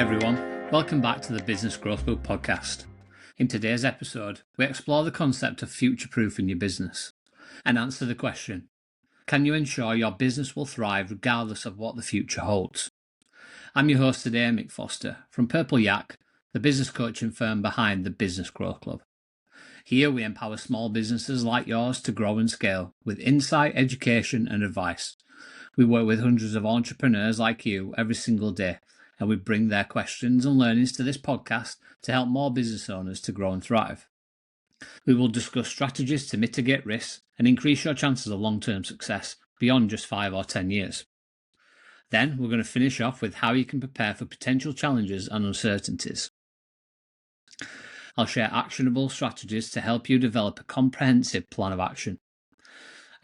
everyone, welcome back to the Business Growth Book podcast. In today's episode, we explore the concept of future-proofing your business and answer the question, can you ensure your business will thrive regardless of what the future holds? I'm your host today, Mick Foster, from Purple Yak, the business coaching firm behind the Business Growth Club. Here we empower small businesses like yours to grow and scale with insight, education and advice. We work with hundreds of entrepreneurs like you every single day, and we bring their questions and learnings to this podcast to help more business owners to grow and thrive. We will discuss strategies to mitigate risks and increase your chances of long-term success beyond just 5 or 10 years. Then we're going to finish off with how you can prepare for potential challenges and uncertainties. I'll share actionable strategies to help you develop a comprehensive plan of action.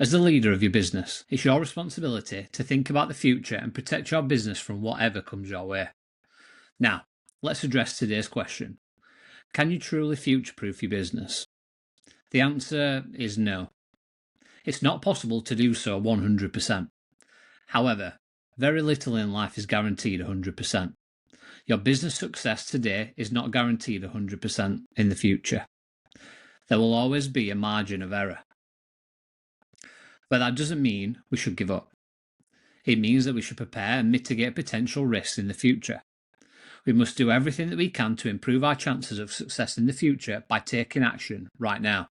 As the leader of your business, it's your responsibility to think about the future and protect your business from whatever comes your way. Now, let's address today's question. Can you truly future-proof your business? The answer is no. It's not possible to do so 100%. However, very little in life is guaranteed 100%. Your business success today is not guaranteed 100% in the future. There will always be a margin of error. But that doesn't mean we should give up. It means that we should prepare and mitigate potential risks in the future. We must do everything that we can to improve our chances of success in the future by taking action right now.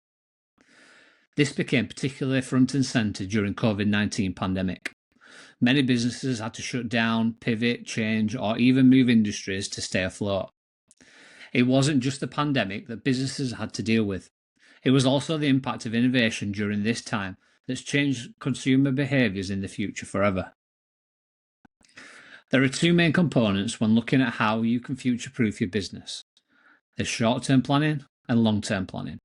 This became particularly front and centre during COVID-19 pandemic. Many businesses had to shut down, pivot, change, or even move industries to stay afloat. It wasn't just the pandemic that businesses had to deal with. It was also the impact of innovation during this time that's changed consumer behaviours in the future forever. There are two main components when looking at how you can future-proof your business. There's short-term planning and long-term planning.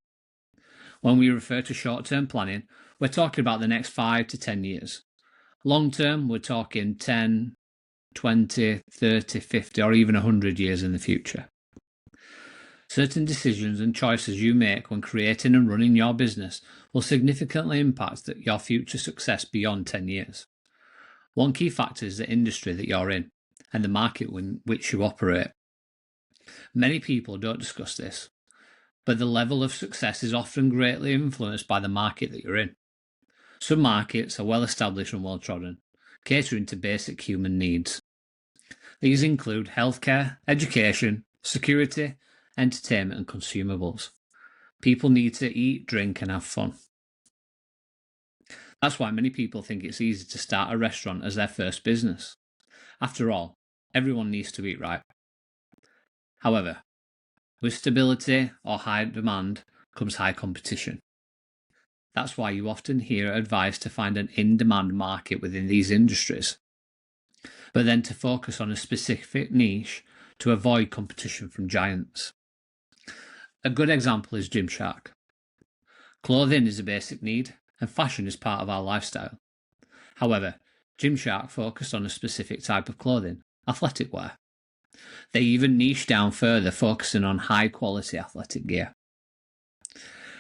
When we refer to short-term planning, we're talking about the next 5 to 10 years. Long-term, we're talking 10, 20, 30, 50, or even 100 years in the future. Certain decisions and choices you make when creating and running your business will significantly impact your future success beyond 10 years. One key factor is the industry that you're in and the market in which you operate. Many people don't discuss this, but the level of success is often greatly influenced by the market that you're in. Some markets are well established and well trodden, catering to basic human needs. These include healthcare, education, security, entertainment and consumables. People need to eat, drink and have fun. That's why many people think it's easy to start a restaurant as their first business. After all, everyone needs to eat right. However, with stability or high demand comes high competition. That's why you often hear advice to find an in-demand market within these industries, but then to focus on a specific niche to avoid competition from giants. A good example is Gymshark. Clothing is a basic need, and fashion is part of our lifestyle. However, Gymshark focused on a specific type of clothing, athletic wear. They even niched down further, focusing on high-quality athletic gear.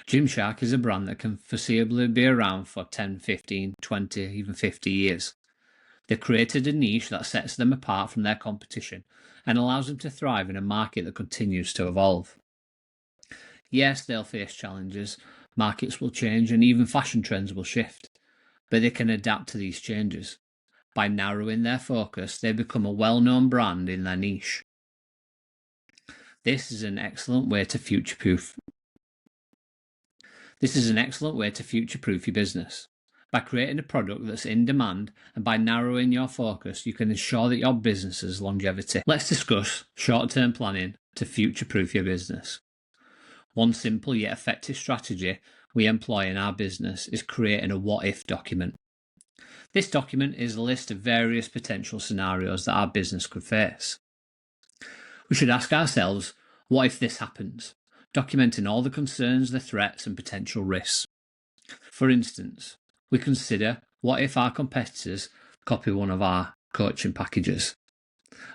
Gymshark is a brand that can foreseeably be around for 10, 15, 20, even 50 years. They've created a niche that sets them apart from their competition and allows them to thrive in a market that continues to evolve. Yes, they'll face challenges, markets will change and even fashion trends will shift, but they can adapt to these changes. By narrowing their focus, they become a well-known brand in their niche. This is an excellent way to future-proof your business. By creating a product that's in demand and by narrowing your focus, you can ensure that your business's longevity. Let's discuss short-term planning to future-proof your business. One simple yet effective strategy we employ in our business is creating a what-if document. This document is a list of various potential scenarios that our business could face. We should ask ourselves, what if this happens? Documenting all the concerns, the threats and potential risks. For instance, we consider what if our competitors copy one of our coaching packages,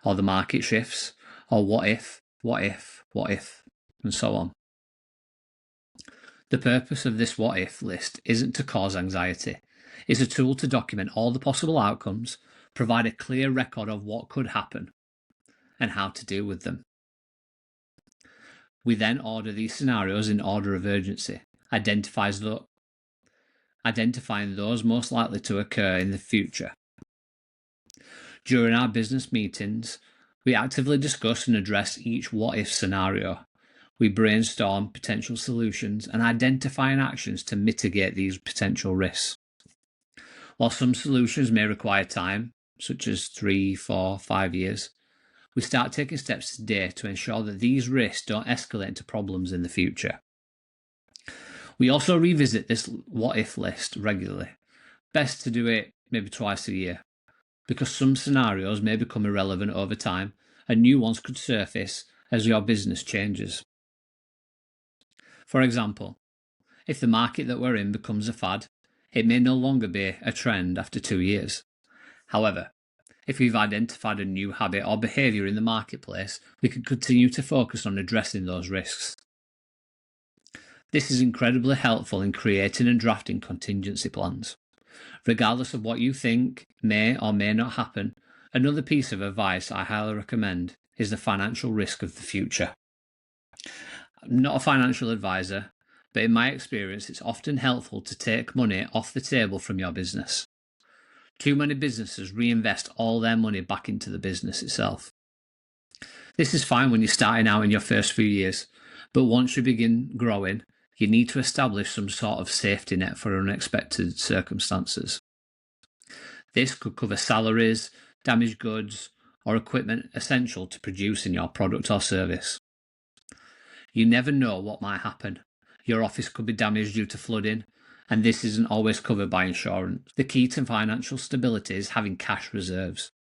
or the market shifts, or what if, and so on. The purpose of this what if list isn't to cause anxiety. It's a tool to document all the possible outcomes, provide a clear record of what could happen. and how to deal with them. We then order these scenarios in order of urgency, identifying those most likely to occur in the future. During our business meetings, we actively discuss and address each what-if scenario. We brainstorm potential solutions and identifying actions to mitigate these potential risks. While some solutions may require time, such as 3, 4, 5 years, we start taking steps today to ensure that these risks don't escalate into problems in the future. We also revisit this what-if list regularly. Best to do it maybe twice a year, because some scenarios may become irrelevant over time and new ones could surface as your business changes. For example, if the market that we're in becomes a fad, it may no longer be a trend after 2 years. However, if we've identified a new habit or behaviour in the marketplace, we can continue to focus on addressing those risks. This is incredibly helpful in creating and drafting contingency plans. Regardless of what you think may or may not happen, another piece of advice I highly recommend is the financial risk of the future. I'm not a financial advisor, but in my experience, it's often helpful to take money off the table from your business. Too many businesses reinvest all their money back into the business itself. This is fine when you're starting out in your first few years, but once you begin growing, you need to establish some sort of safety net for unexpected circumstances. This could cover salaries, damaged goods, or equipment essential to producing your product or service. You never know what might happen. Your office could be damaged due to flooding, and this isn't always covered by insurance. The key to financial stability is having cash reserves.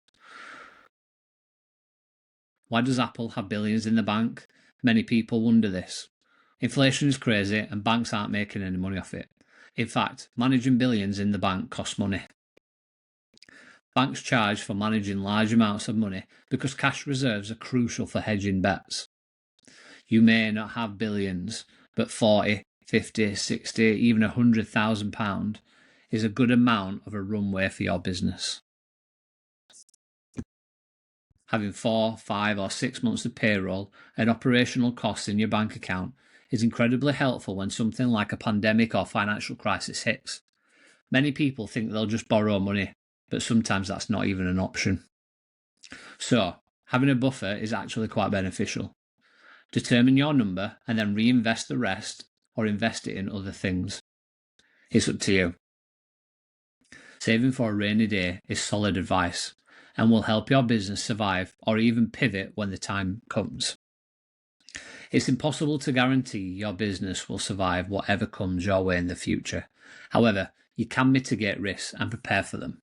Why does Apple have billions in the bank? Many people wonder this. Inflation is crazy and banks aren't making any money off it. In fact, managing billions in the bank costs money. Banks charge for managing large amounts of money because cash reserves are crucial for hedging bets. You may not have billions, but 40, 50, 60, even £100,000 is a good amount of a runway for your business. Having 4, 5 or 6 months of payroll and operational costs in your bank account is incredibly helpful when something like a pandemic or financial crisis hits. Many people think they'll just borrow money, but sometimes that's not even an option. So, having a buffer is actually quite beneficial. Determine your number and then reinvest the rest or invest it in other things. It's up to you. Saving for a rainy day is solid advice and will help your business survive or even pivot when the time comes. It's impossible to guarantee your business will survive whatever comes your way in the future. However, you can mitigate risks and prepare for them.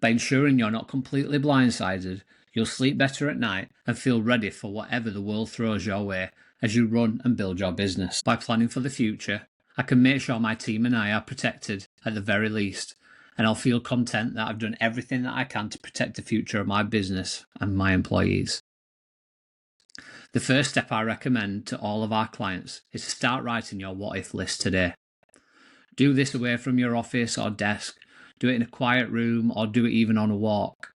By ensuring you're not completely blindsided, you'll sleep better at night and feel ready for whatever the world throws your way as you run and build your business. By planning for the future, I can make sure my team and I are protected at the very least, and I'll feel content that I've done everything that I can to protect the future of my business and my employees. The first step I recommend to all of our clients is to start writing your what-if list today. Do this away from your office or desk, do it in a quiet room, or do it even on a walk.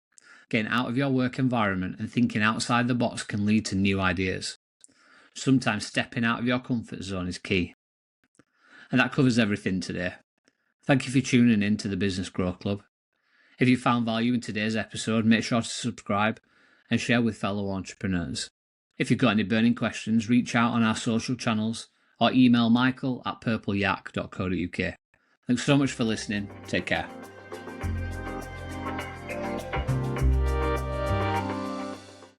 Getting out of your work environment and thinking outside the box can lead to new ideas. Sometimes stepping out of your comfort zone is key. And that covers everything today. Thank you for tuning in to the Business Growth Club. If you found value in today's episode, make sure to subscribe and share with fellow entrepreneurs. If you've got any burning questions, reach out on our social channels or email michael@purpleyak.co.uk. Thanks so much for listening. Take care.